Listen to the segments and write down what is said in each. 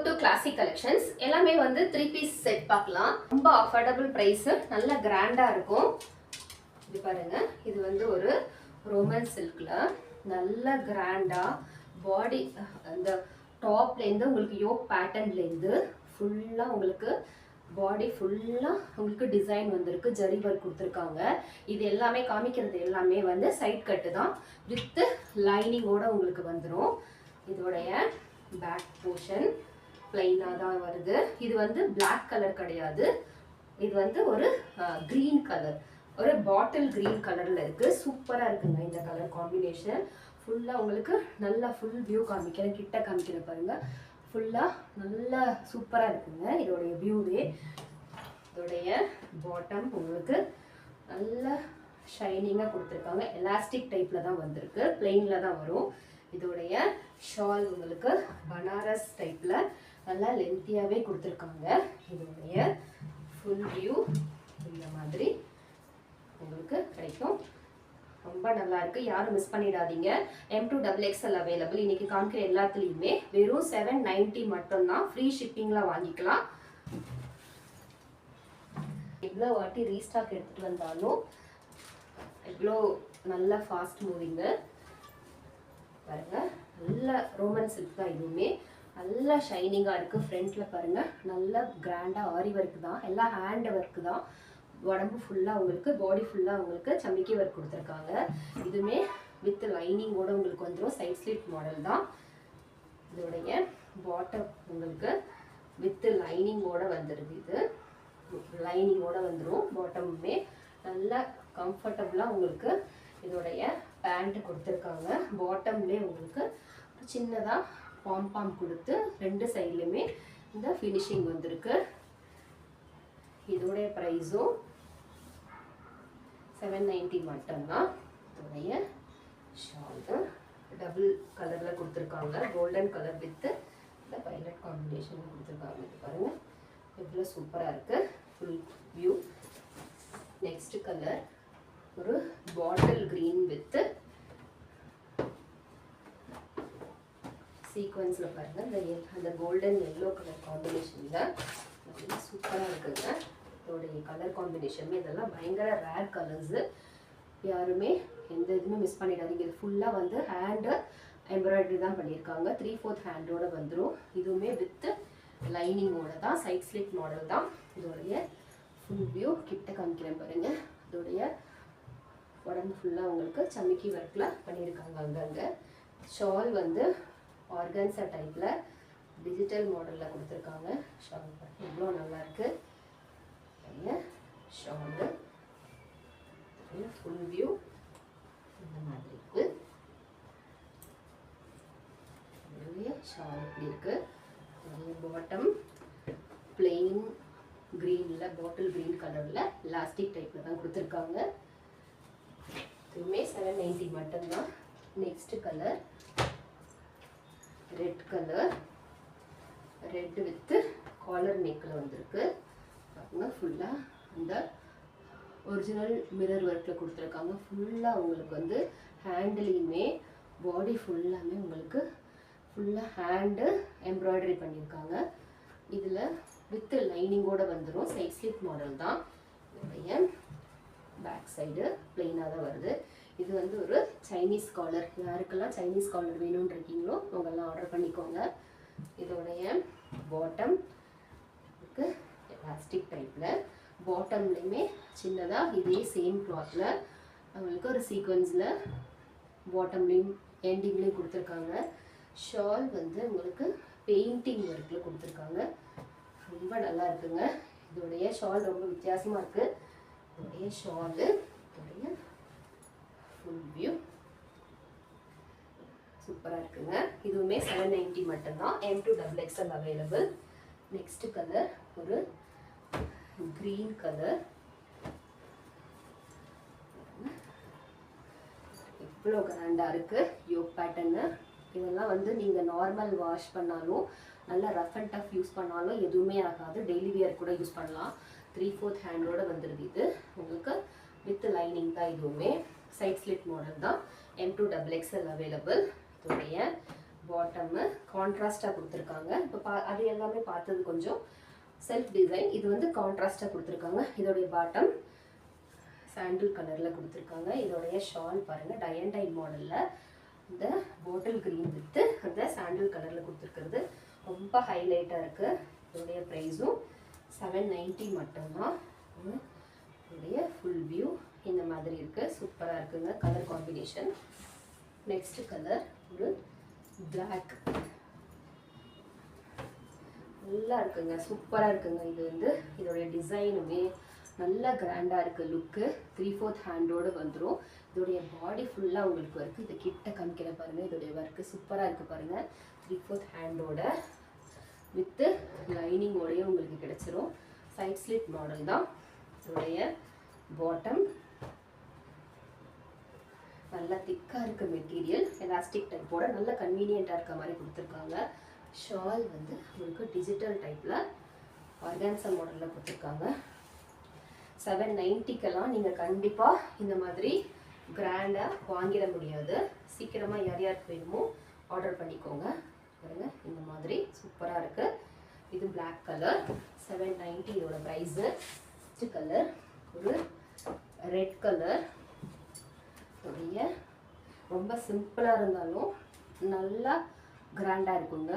to classic collections எல்லாமே வந்து 3 piece set பார்க்கலாம். ரொம்ப அஃபோர்டபிள் பிரைஸ், நல்ல கிராண்டா இருக்கும். இது பாருங்க, இது வந்து ஒரு ரோமன் சில்க்ல நல்ல கிராண்டா பாடி அந்த டாப்ல இருந்து உங்களுக்கு யோக் பேட்டர்ன்ல இருந்து ஃபுல்லா உங்களுக்கு பாடி ஃபுல்லா உங்களுக்கு டிசைன் வந்திருக்கு, ஜரி ஒர்க் கொடுத்துருக்காங்க. இது எல்லாமே காமிக்கிறது எல்லாமே வந்து சைட் கட்டு தான் வித் லைனிங்கோட உங்களுக்கு வந்துடும். இதோடைய பேக் போர்ஷன் பிளைனா தான் வருது. இது வந்து பிளாக் கலர் கிடையாது, இது வந்து ஒரு கிரீன் கலர், ஒரு பாட்டில் கிரீன் கலர்ல இருக்கு. சூப்பரா இருக்குங்க இந்த கலர் காம்பினேஷன். ஃபுல்லா உங்களுக்கு நல்லா ஃபுல் வியூ காமிக்கிறேன், கிட்ட காமிக்கிறேன் பாருங்க. ஃபுல்லா நல்லா சூப்பரா இருக்குங்க இதோடைய வியூவே. இதோடைய பாட்டம் உங்களுக்கு நல்ல ஷைனிங்கா கொடுத்துருக்காங்க. எலாஸ்டிக் டைப்ல தான் வந்திருக்கு, பிளெயின்ல தான் வரும். இதோடைய ஷால் உங்களுக்கு பனாரஸ் டைப்ல நல்லா லென்த்தியாவே கொடுத்துருக்காங்க. இதோடைய ஃபுல் வியூ இந்த மாதிரி உங்களுக்கு கிடைக்கும். ரொம்ப நல்லா இருக்கு, யாரும் மிஸ் பண்ணிடாதீங்க. M2XXL available. இன்னைக்கு காமிக்கிற எல்லாத்துலயுமே வெறும் 790 மட்டும்தான். ஃப்ரீ ஷிப்பிங்ல வாங்கிக்கலாம். இவ்வளோ வாட்டி ரீஸ்டாக் எடுத்துட்டு வந்தாலும் இவ்வளோ நல்ல ஃபாஸ்ட் மூவிங்கு பாருங்க. நல்ல ரோமன் சில்க் தான், இதுவுமே நல்லா ஷைனிங்கா இருக்கு. ஃப்ரண்ட்ல பாருங்க நல்ல கிராண்டா ஆரி ஒர்க் தான், எல்லாம் ஹேண்ட் ஒர்க் தான். உடம்பு ஃபுல்லா உங்களுக்கு, பாடி ஃபுல்லா உங்களுக்கு சமிக்கி ஒர்க் கொடுத்துருக்காங்க. இதுவுமே வித் லைனிங்கோட உங்களுக்கு வந்துடும். சைட் ஸ்லிட் மாடல் தான். இதோடைய பாட்டம் உங்களுக்கு வித் லைனிங்கோட வந்துடுது. இது லைனிங்கோட வந்துடும். பாட்டமுமே நல்லா கம்ஃபர்டபுளா உங்களுக்கு இதோடைய பேண்ட் கொடுத்துருக்காங்க. பாட்டம்லேயே உங்களுக்கு சின்னதா பாம் கொடுத்து ரெண்டு சைட்லையுமே இந்த ஃபினிஷிங் வந்திருக்கு. இதோடைய ப்ரைஸும் 790 மட்டும்தான். இதோடைய ஷால் டபுள் கலர்ல கொடுத்துருக்காங்க, கோல்டன் கலர் வித் இந்த பைலட் காம்பினேஷன் கொடுத்துருக்காங்க. இது பாருங்க எவ்வளோ சூப்பராக இருக்கு. Full view. நெக்ஸ்ட் கலர் ஒரு பாட்டில் கிரீன் வித் சீக்வன்ஸ்ல பாருங்க அந்த கோல்டன் எல்லோ கலர் காம்பினேஷன்ல சூப்பராக இருக்குங்க. இதோடைய கலர் காம்பினேஷன் இதெல்லாம் பயங்கர ரேர் கலர்ஸ். யாருமே எந்த இதுவுமே மிஸ் பண்ணிடாதீங்க. இது ஃபுல்லாக வந்து ஹேண்டு எம்ப்ராய்டரி தான் பண்ணியிருக்காங்க. 3/4 ஹேண்டோட வந்துடும். இதுவுமே வித் லைனிங்கோட தான், சைட் ஸ்லிட் மாடல் தான். இதோடைய ஃபுல் வியூ கிட்ட காமிக்கிறேன் பாருங்க. இதோடைய உடம்பு ஃபுல்லாக உங்களுக்கு சமிக்கி ஒர்க்கில் பண்ணியிருக்காங்க. அங்கங்கே ஷால் வந்து ஆர்கன்ஸா டைப்பில் டிஜிட்டல் மாடலில் கொடுத்துருக்காங்க. ஷால் எவ்வளோ நல்லா இருக்கு. ஷாலு ஃபுல் வியூ இந்த மாதிரி இருக்கு. ஷால் எப்படி இருக்கு. பாட்டம் பிளெயின் கிரீன்ல, பாட்டில் கிரீன் கலர்ல எலாஸ்டிக் டைப்ல தான் கொடுத்துருக்காங்க. இதுவுமே 790 மட்டும்தான். Next colour red colour, red with collar நெக்கில் வந்திருக்கு. பாருங்க ஃபுல்லா அந்த ஒரிஜினல் மிரர் ஒர்க்கில் கொடுத்துருக்காங்க. ஃபுல்லாக உங்களுக்கு வந்து ஹேண்ட்லேயுமே பாடி ஃபுல்லாமே உங்களுக்கு ஃபுல்லாக ஹேண்டு எம்ப்ராய்டரி பண்ணியிருக்காங்க. இதில் வித் லைனிங்கோட வந்துடும். சைட் ஸ்லிட் மாடல் தான். இதோடைய பேக் சைடு பிளெயினாக தான் வருது. இது வந்து ஒரு சைனீஸ் காலர். யாருக்கெல்லாம் சைனீஸ் காலர் வேணும்னு இருக்கீங்களோ அவங்கெல்லாம் ஆர்டர் பண்ணிக்கோங்க. இதோடைய பாட்டம் எலாஸ்டிக் டைப்பில், பாட்டம்லேயுமே சின்னதாக இதே சேம் கிளாத்தில் அவங்களுக்கு ஒரு சீக்வன்ஸில் பாட்டம்லேயும் எண்டிங்லேயும் கொடுத்துருக்காங்க. ஷால் வந்து உங்களுக்கு பெயிண்டிங் ஒர்க்கில் கொடுத்துருக்காங்க. ரொம்ப நல்லா இருக்குங்க. இதோடைய ஷால் ரொம்ப வித்தியாசமாக இருக்குது. இதோடைய ஷாலு, இதோடைய ஃபுல் வியூ சூப்பராக இருக்குங்க. இதுவுமே 790 மட்டும்தான். M2XXL available. நெக்ஸ்ட் கலர் ஒரு கிரீன் கலர். எவ்வளோ கிராண்டாக இருக்கு. யோக் பேட்டர்னு இதெல்லாம் வந்து நீங்கள் நார்மல் வாஷ் பண்ணாலும், நல்லா ரஃப் அண்ட் டஃப் யூஸ் பண்ணாலும் எதுவுமே ஆகாது. டெய்லி வியர் கூட யூஸ் பண்ணலாம். 3/4 ஹேண்டோட வந்துடுது. இது உங்களுக்கு வித் லைனிங் தான். இதுவுமே சைட் ஸ்லிட் மாடல் தான். M2XXL available. இதோடைய பாட்டமு கான்ட்ராஸ்டாக கொடுத்துருக்காங்க. இப்போ அது எல்லாமே பார்த்தது கொஞ்சம் செல்ஃப் டிசைன். இது வந்து கான்ட்ராஸ்டாக கொடுத்துருக்காங்க. இதோடைய பாட்டம் சாண்டில் கலரில் கொடுத்துருக்காங்க. இதோடைய ஷால் பாருங்கள் டயன்டை மாடலில் இந்த பாட்டில் க்ரீன் வித்து அந்த சாண்டில் கலரில் கொடுத்துருக்கிறது ரொம்ப ஹைலைட்டாக இருக்குது. இதோடைய ப்ரைஸும் 790 மட்டும்தான். இதோடைய ஃபுல் வியூ இந்த மாதிரி இருக்குது. சூப்பராக இருக்குங்க கலர் காம்பினேஷன். நெக்ஸ்ட் கலர் ஒரு பிளாக், நல்லா இருக்குங்க, சூப்பராக இருக்குங்க. இது வந்து இதோடைய டிசைனுமே நல்லா கிராண்டாக இருக்குது. லுக்கு 3/4 ஹேண்டோடு வந்துடும். இதோடைய பாடி ஃபுல்லாக உங்களுக்கு ஒர்க்கு. இது கிட்ட காமிக்கிற பாருங்கள். இதோடைய ஒர்க்கு சூப்பராக இருக்குது பாருங்கள். 3/4 ஹேண்டோட வித்து லைனிங்கோடையே உங்களுக்கு கிடச்சிரும். சைட் ஸ்லிட் மாடல் தான். இதோடைய பாட்டம் நல்லா திக்காக இருக்குது மெட்டீரியல். எலாஸ்டிக் டைப்போட நல்ல கன்வீனியண்ட்டாக இருக்க மாதிரி கொடுத்துருக்காங்க. ஷால் வந்து உங்களுக்கு டிஜிட்டல் டைப்பில் ஆர்கான்சா மாடலில் கொடுத்துருக்காங்க. 790க்கெல்லாம் நீங்கள் கண்டிப்பாக இந்த மாதிரி கிராண்டாக வாங்கிட முடியாது. சீக்கிரமாக யார் யாருக்கு வேணுமோ ஆர்டர் பண்ணிக்கோங்க. பாருங்கள் இந்த மாதிரி சூப்பராக இருக்குது. இது பிளாக் கலர் 790 இதோட ப்ரைஸு. நெக்ஸ்ட் கலர் ஒரு ரெட் கலர். உடைய ரொம்ப சிம்பிளாக இருந்தாலும் நல்லா கிராண்டாக இருக்குங்க.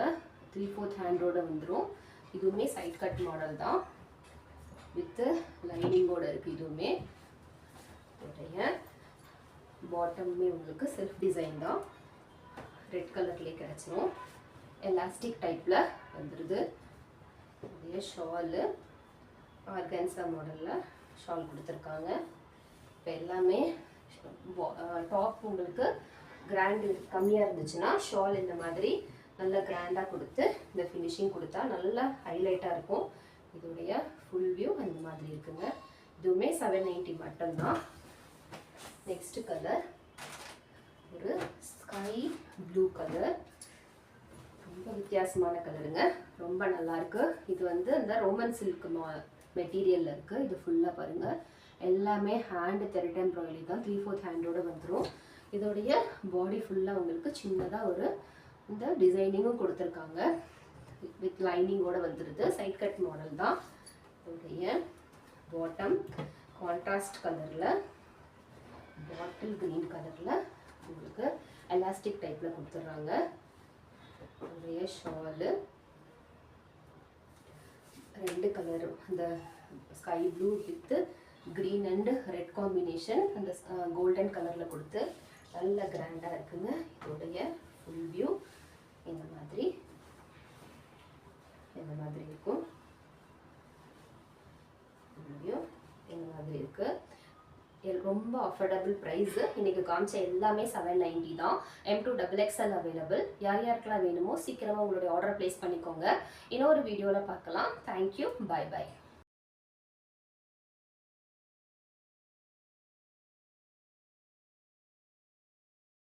3/4 ஹேண்டோட வந்துடும். இதுவுமே சைட் கட் மாடல் தான் வித்து லைனிங்கோட இருக்குது. இதுவுமே உடைய பாட்டமுமே உங்களுக்கு செல்ஃப் டிசைன் தான். ரெட் கலர்லேயே கிடச்சிரும். எலாஸ்டிக் டைப்பில் வந்துடுது. உடைய ஷாலு ஆர்கான்சா மாடலில் ஷால் கொடுத்துருக்காங்க. இப்போ எல்லாமே டாப் உங்களுக்கு கிராண்டு கம்மியாக இருந்துச்சுன்னா ஷால் இந்த மாதிரி நல்லா கிராண்டாக கொடுத்து இந்த ஃபினிஷிங் கொடுத்தா நல்லா ஹைலைட்டாக இருக்கும். இதோடைய ஃபுல் வியூ அந்த மாதிரி இருக்குங்க. இதுவுமே 790 மட்டும்தான். நெக்ஸ்ட் கலர் ஒரு ஸ்கை ப்ளூ கலர். ரொம்ப வித்தியாசமான கலருங்க, ரொம்ப நல்லாயிருக்கு. இது வந்து இந்த ரோமன் சில்க் மெட்டீரியலில் இருக்குது. இது ஃபுல்லாக பாருங்கள் எல்லாமே ஹேண்டு த்ரெட் எம்ப்ராய்டரி தான். 3/4 ஹேண்டோடு வந்துடும். இதோடைய பாடி ஃபுல்லாக உங்களுக்கு சின்னதாக ஒரு இந்த டிசைனிங்கும் கொடுத்துருக்காங்க. வித் லைனிங்கோடு வந்துடுது. சைட் கட் மாடல் தான். இதோடைய பாட்டம் கான்ட்ராஸ்ட் கலரில் பாட்டில் க்ரீன் கலரில் உங்களுக்கு எலாஸ்டிக் டைப்பில் கொடுத்துட்றாங்க. இதோடைய ஷாலு ரெண்டு கலரும் அந்த sky blue with green and red combination அந்த கோல்டன் கலரில் கொடுத்து நல்ல கிராண்டாக இருக்குங்க. இதோடைய ஃபுல் வியூ இந்த மாதிரி இருக்கும். வியூ இந்த மாதிரி இருக்குது. ரொம்ப அஃபோர்டபுள் ப்ரைஸு. இன்றைக்கி காமிச்ச எல்லாமே 790 தான். M2XXL available. யார் யாருக்கெல்லாம் வேணுமோ சீக்கிரமாக உங்களுடைய ஆர்டர் ப்ளேஸ் பண்ணிக்கோங்க. இன்னொரு வீடியோவில் பார்க்கலாம். தேங்க்யூ. Bye by.